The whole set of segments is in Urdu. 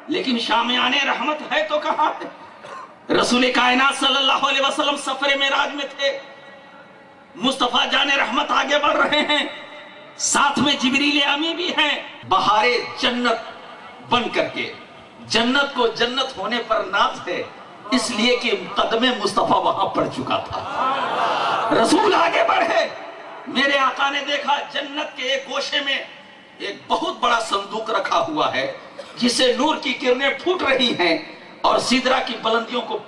لیکن شامیان رحمت ہے تو کہاں ہے؟ رسول کائنات صلی اللہ علیہ وسلم سفر معراج میں تھے، مصطفیٰ جان رحمت آگے بڑھ رہے ہیں، ساتھ میں جبریل امی بھی ہیں، بہار جنت بن کر کے۔ جنت کو جنت ہونے پر ناز ہے، اس لیے کہ قدم مصطفیٰ وہاں پڑ چکا تھا، رسول آگے بڑھے۔ میرے آقا نے دیکھا جنت کے ایک گوشے میں ایک بہت بڑا صندوق رکھا ہوا ہے، جسے نور کی کرنیں پھوٹ رہی ہیں اور سدرہ کی بلندیوں کو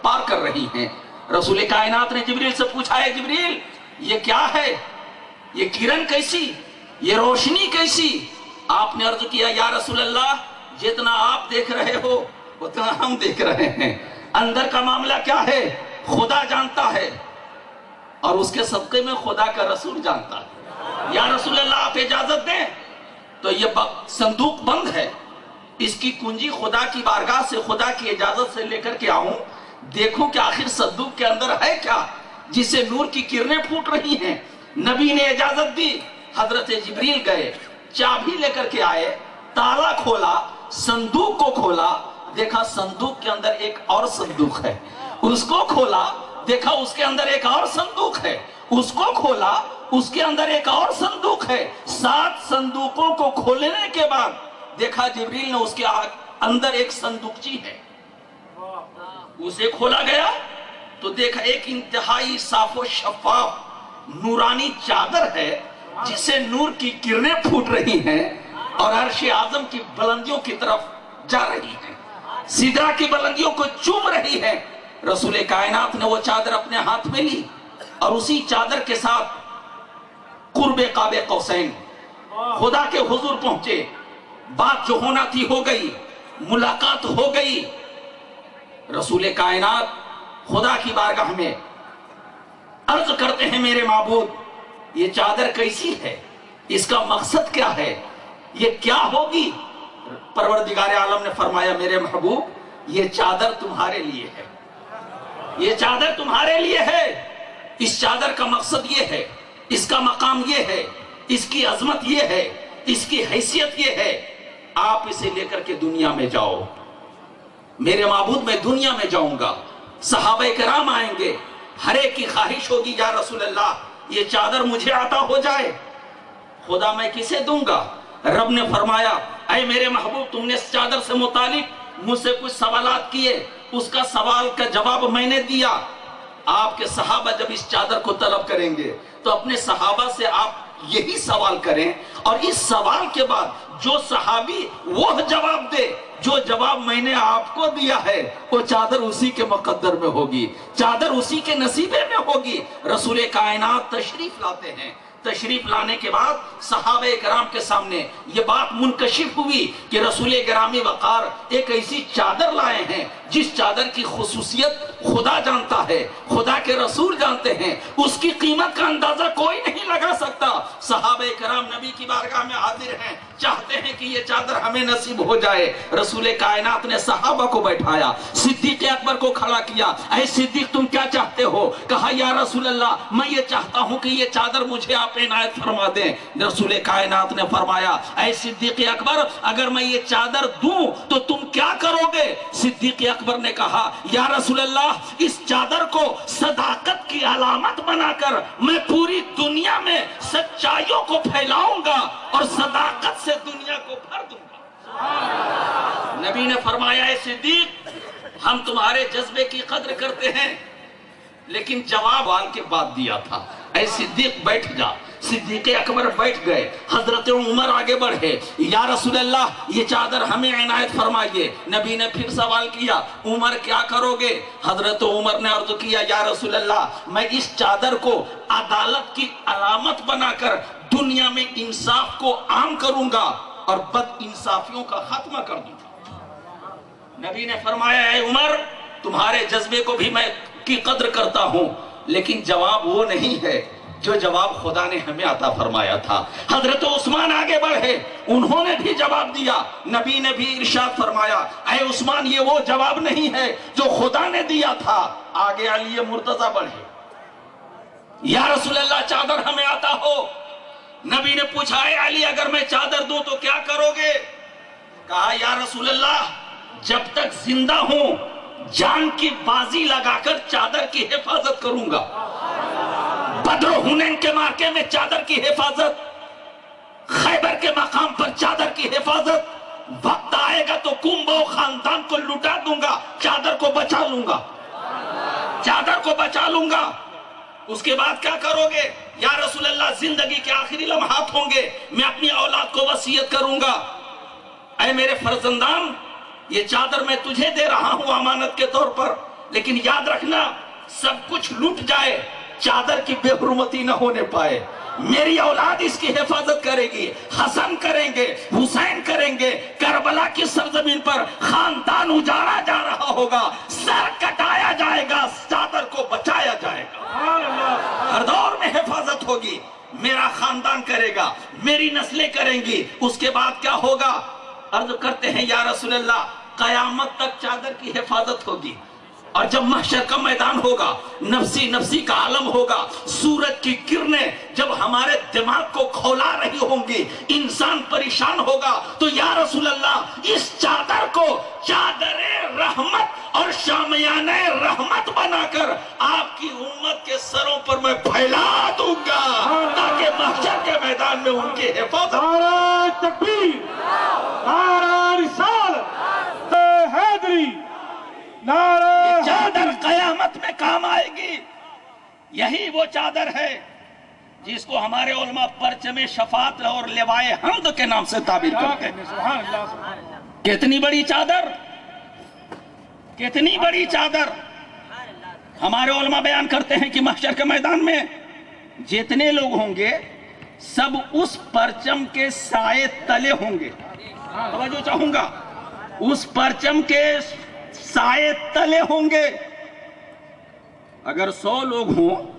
پار کر رہی ہیں۔ رسول کائنات نے جبریل سے پوچھا، ہے جبریل یہ کیا ہے؟ یہ کرن کیسی؟ یہ روشنی کیسی؟ آپ نے عرض کیا، یا رسول اللہ جتنا آپ دیکھ رہے ہو اتنا ہم دیکھ رہے ہیں، اندر کا معاملہ کیا ہے خدا جانتا ہے، اور اس کے صدقے میں خدا کا رسول جانتا ہے۔ یا رسول اللہ آپ اجازت دیں تو یہ صندوق بند ہے، اس کی کنجی خدا کی بارگاہ سے خدا کی اجازت سے لے کر کے آؤں، دیکھوں کہ آخر صندوق کے اندر ہے کیا جسے نور کی کرنیں پھوٹ رہی ہیں۔ نبی نے اجازت دی، حضرت جبریل گئے، چابی لے کر کے آئے، تالا کھولا، صندوق کو کھولا، دیکھا صندوق کے اندر ایک اور صندوق ہے، اس کو کھولا، دیکھا اس کے اندر ایک اور صندوق ہے، اس کو کھولا، اس کے اندر ایک اور صندوق ہے۔ 7 صندوقوں کو کھولنے کے بعد دیکھا جبریل نے اس کے اندر ایک صندوقچی ہے، اسے کھولا گیا تو دیکھا ایک انتہائی صاف و شفاف نورانی چادر ہے، جسے نور کی کرنیں پھوٹ رہی ہیں اور عرش اعظم کی بلندیوں کی طرف جا رہی ہیں، سدرہ کی بلندیوں کو چوم رہی ہے۔ رسول کائنات نے وہ چادر اپنے ہاتھ میں لی اور اسی چادر کے ساتھ قرب قاب قوسین خدا کے حضور پہنچے۔ بات جو ہونا تھی ہو گئی، ملاقات ہو گئی۔ رسول کائنات خدا کی بارگاہ میں عرض کرتے ہیں، میرے معبود یہ چادر کیسی ہے؟ اس کا مقصد کیا ہے؟ یہ کیا ہوگی؟ پروردگار عالم نے فرمایا، میرے محبوب یہ چادر تمہارے لیے ہے، یہ چادر تمہارے لیے ہے۔ اس چادر کا مقصد یہ ہے، اس کا مقام یہ ہے، اس کی عظمت یہ ہے، اس کی حیثیت یہ ہے، آپ اسے لے کر کے دنیا میں جاؤ۔ میرے معبود میں دنیا میں جاؤں گا، صحابہ کرام آئیں گے، ہر ایک کی خواہش ہوگی، یا رسول اللہ یہ چادر مجھے عطا ہو جائے، خدا میں کسے دوں گا؟ رب نے فرمایا، اے میرے محبوب تم نے اس چادر سے متعلق مجھ سے کچھ سوالات کیے، اس کا سوال کا جواب میں نے دیا۔ آپ کے صحابہ جب اس چادر کو طلب کریں گے تو اپنے صحابہ سے آپ یہی سوال کریں، اور اس سوال کے بعد جو صحابی وہ جواب دے جو جواب میں نے آپ کو دیا ہے، وہ چادر اسی کے مقدر میں ہوگی، چادر اسی کے نصیبے میں ہوگی۔ رسول کائنات تشریف لاتے ہیں، تشریف لانے کے بعد صحابہ کرام کے سامنے یہ بات منکشف ہوئی کہ رسول گرامی وقار ایک ایسی چادر لائے ہیں جس چادر کی خصوصیت خدا جانتا ہے، خدا کے رسول جانتے ہیں، اس کی قیمت کا اندازہ کوئی نہیں لگا سکتا۔ صحابہ کرام نبی کی بارگاہ میں حاضر ہیں، چاہتے ہیں کہ یہ چادر ہمیں نصیب ہو جائے۔ رسول کائنات نے صحابہ کو بیٹھایا، صدیق اکبر کو کھڑا کیا، اے صدیق تم کیا چاہتے ہو؟ کہا یا رسول اللہ میں یہ چاہتا ہوں کہ یہ چادر مجھے آپ عنایت فرما دیں۔ رسول کائنات نے فرمایا، اے صدیق اکبر اگر میں یہ چادر دوں تو تم کیا کرو گے؟ صدیق اکبر نے کہا، یا رسول اللہ اس چادر کو صداقت کی علامت بنا کر میں پوری دنیا میں سچائیوں کو پھیلاؤں گا اور صداقت سے دنیا کو بھر دوں گا۔ نبی نے فرمایا، اے صدیق ہم تمہارے جذبے کی قدر کرتے ہیں، لیکن جواب آل کے بعد دیا تھا، اے صدیق بیٹھ جا۔ صدیق اکبر بیٹھ گئے، حضرت عمر آگے بڑھے، یا رسول اللہ یہ چادر ہمیں عنایت فرمائیے۔ نبی نے پھر سوال کیا، عمر کیا کرو گے؟ حضرت عمر نے عرض کیا، یا رسول اللہ میں اس چادر کو عدالت کی علامت بنا کر دنیا میں انصاف کو عام کروں گا اور بد انصافیوں کا خاتمہ کر دوں گا۔ نبی نے فرمایا، اے عمر تمہارے جذبے کو بھی میں کی قدر کرتا ہوں، لیکن جواب وہ نہیں ہے جو جواب خدا نے ہمیں عطا فرمایا تھا۔ حضرت عثمان آگے بڑھے، انہوں نے بھی جواب دیا، نبی نے بھی ارشاد فرمایا، اے عثمان یہ وہ جواب نہیں ہے جو خدا نے دیا تھا۔ آگے علی مرتضی بڑھے، یا رسول اللہ چادر ہمیں عطا ہو۔ نبی نے پوچھا، اے علی اگر میں چادر دوں تو کیا کرو گے؟ کہا یا رسول اللہ جب تک زندہ ہوں جان کی بازی لگا کر چادر کی حفاظت کروں گا، بدر و حنین کے مارکے میں چادر کی حفاظت، خیبر کے مقام پر چادر کی حفاظت، وقت آئے گا تو کنبہ و خاندان کو لٹا دوں گا، چادر کو بچا لوں گا، چادر کو بچا لوں گا۔ اس کے بعد کیا کرو گے؟ یا رسول اللہ زندگی کے آخری لمحات ہوں گے، میں اپنی اولاد کو وصیت کروں گا، اے میرے فرزندان یہ چادر میں تجھے دے رہا ہوں امانت کے طور پر، لیکن یاد رکھنا سب کچھ لٹ جائے چادر کی بے حرمتی نہ ہونے پائے، میری اولاد اس کی حفاظت کرے گی، حسن کریں گے، حسین کریں گے، کربلا کی سرزمین پر خاندان اجاڑا جا رہا ہوگا، سر کٹایا جائے گا، چادر کو بچایا جائے گا، ہر دور میں حفاظت ہوگی، میرا خاندان کرے گا، میری نسلیں کریں گی۔ اس کے بعد کیا ہوگا؟ عرض کرتے ہیں یا رسول اللہ قیامت تک چادر کی حفاظت ہوگی، اور جب محشر کا میدان ہوگا، نفسی نفسی کا عالم ہوگا، سورج کی کرنیں جب ہمارے دماغ کو کھولا رہی ہوں گی، انسان پریشان ہوگا، تو یا رسول اللہ اس چادر کو چادر رحمت اور شامیان رحمت بنا کر آپ کی امت کے سروں پر میں پھیلا دوں گا، تاکہ محشر کے میدان میں ان کی حفاظت۔ نعرہ تکبیر، نعرہ رسالت، حیدری، نعرہ چادر قیامت میں کام آئے گی۔ یہی وہ چادر ہے جس کو ہمارے علماء پرچم شفاعت اور لوائے حمد کے نام سے تعبیر کرتے ہیں۔ سبحان اللہ، سبحان اللہ۔ کتنی بڑی چادر، کتنی بڑی چادر۔ ہمارے علماء بیان کرتے ہیں کہ محشر کے میدان میں جتنے لوگ ہوں گے سب اس پرچم کے سائے تلے ہوں گے۔ توجہ چاہوں گا، اس پرچم کے سائے تلے ہوں گے۔ اگر 100 لوگ ہوں